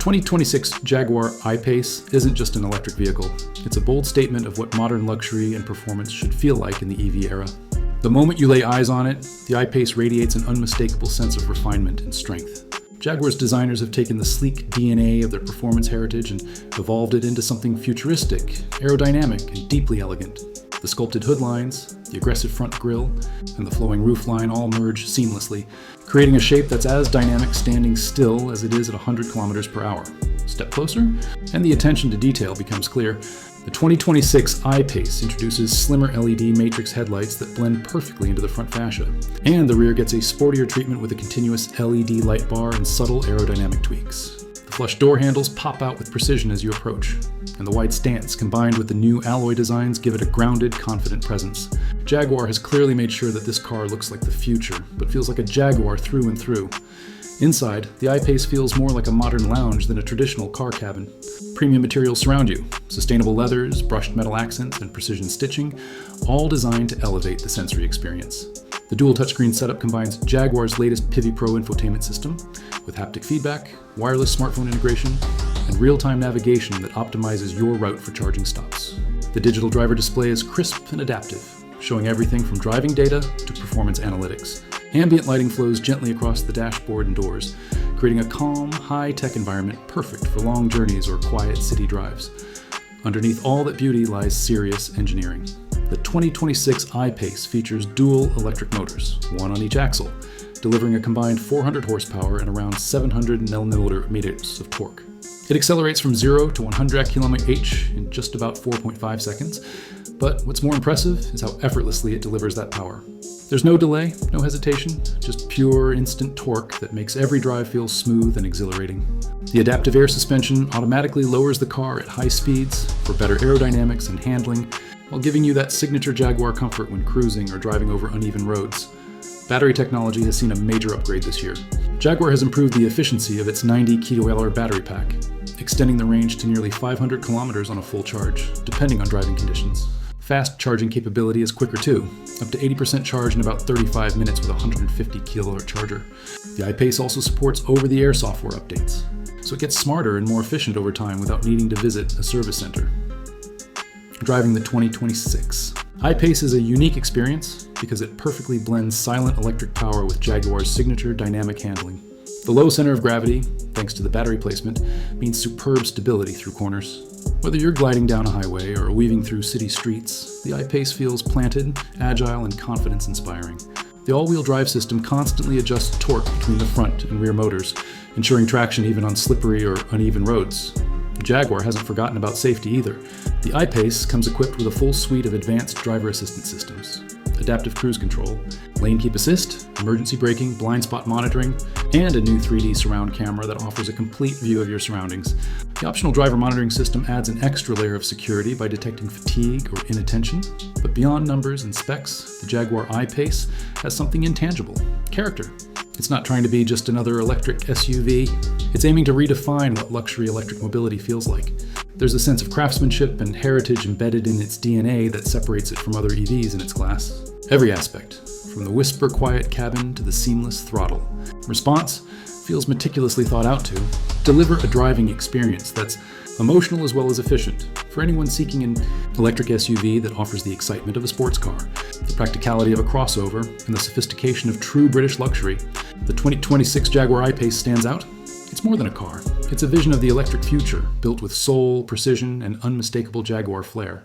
2026 Jaguar I-Pace isn't just an electric vehicle. It's a bold statement of what modern luxury and performance should feel like in the EV era. The moment you lay eyes on it, the I-Pace radiates an unmistakable sense of refinement and strength. Jaguar's designers have taken the sleek DNA of their performance heritage and evolved it into something futuristic, aerodynamic, and deeply elegant. The sculpted hood lines, the aggressive front grille, and the flowing roofline all merge seamlessly, creating a shape that's as dynamic standing still as it is at 100 kilometers per hour. Step closer, and the attention to detail becomes clear. The 2026 I-Pace introduces slimmer LED matrix headlights that blend perfectly into the front fascia, and the rear gets a sportier treatment with a continuous LED light bar and subtle aerodynamic tweaks. The flush door handles pop out with precision as you approach, and the wide stance combined with the new alloy designs give it a grounded, confident presence. Jaguar has clearly made sure that this car looks like the future, but feels like a Jaguar through and through. Inside, the I-Pace feels more like a modern lounge than a traditional car cabin. Premium materials surround you, sustainable leathers, brushed metal accents, and precision stitching, all designed to elevate the sensory experience. The dual touchscreen setup combines Jaguar's latest Pivi Pro infotainment system with haptic feedback, wireless smartphone integration, and real-time navigation that optimizes your route for charging stops. The digital driver display is crisp and adaptive, showing everything from driving data to performance analytics. Ambient lighting flows gently across the dashboard and doors, creating a calm, high-tech environment perfect for long journeys or quiet city drives. Underneath all that beauty lies serious engineering. The 2026 I-Pace features dual electric motors, one on each axle, delivering a combined 400 horsepower and around 700 Nm of torque. It accelerates from 0 to 100 km/h in just about 4.5 seconds, but what's more impressive is how effortlessly it delivers that power. There's no delay, no hesitation, just pure instant torque that makes every drive feel smooth and exhilarating. The adaptive air suspension automatically lowers the car at high speeds for better aerodynamics and handling, while giving you that signature Jaguar comfort when cruising or driving over uneven roads. Battery technology has seen a major upgrade this year. Jaguar has improved the efficiency of its 90 kWh battery pack, extending the range to nearly 500 kilometers on a full charge, depending on driving conditions. Fast charging capability is quicker too, up to 80% charge in about 35 minutes with a 150 kilowatt charger. The I-Pace also supports over-the-air software updates, so it gets smarter and more efficient over time without needing to visit a service center. Driving the 2026. I-Pace is a unique experience because it perfectly blends silent electric power with Jaguar's signature dynamic handling. The low center of gravity, thanks to the battery placement, means superb stability through corners. Whether you're gliding down a highway or weaving through city streets, the I-Pace feels planted, agile, and confidence-inspiring. The all-wheel drive system constantly adjusts torque between the front and rear motors, ensuring traction even on slippery or uneven roads. Jaguar hasn't forgotten about safety either. The I-Pace comes equipped with a full suite of advanced driver assistance systems: adaptive cruise control, lane keep assist, emergency braking, blind spot monitoring, and a new 3D surround camera that offers a complete view of your surroundings. The optional driver monitoring system adds an extra layer of security by detecting fatigue or inattention. But beyond numbers and specs, the Jaguar I-Pace has something intangible: character. It's not trying to be just another electric SUV. It's aiming to redefine what luxury electric mobility feels like. There's a sense of craftsmanship and heritage embedded in its DNA that separates it from other EVs in its class. Every aspect, from the whisper-quiet cabin to the seamless throttle. Response feels meticulously thought out to deliver a driving experience that's emotional as well as efficient for anyone seeking an electric SUV that offers the excitement of a sports car, the practicality of a crossover, and the sophistication of true British luxury. The 2026 Jaguar I-Pace stands out. It's more than a car. It's a vision of the electric future, built with soul, precision, and unmistakable Jaguar flair.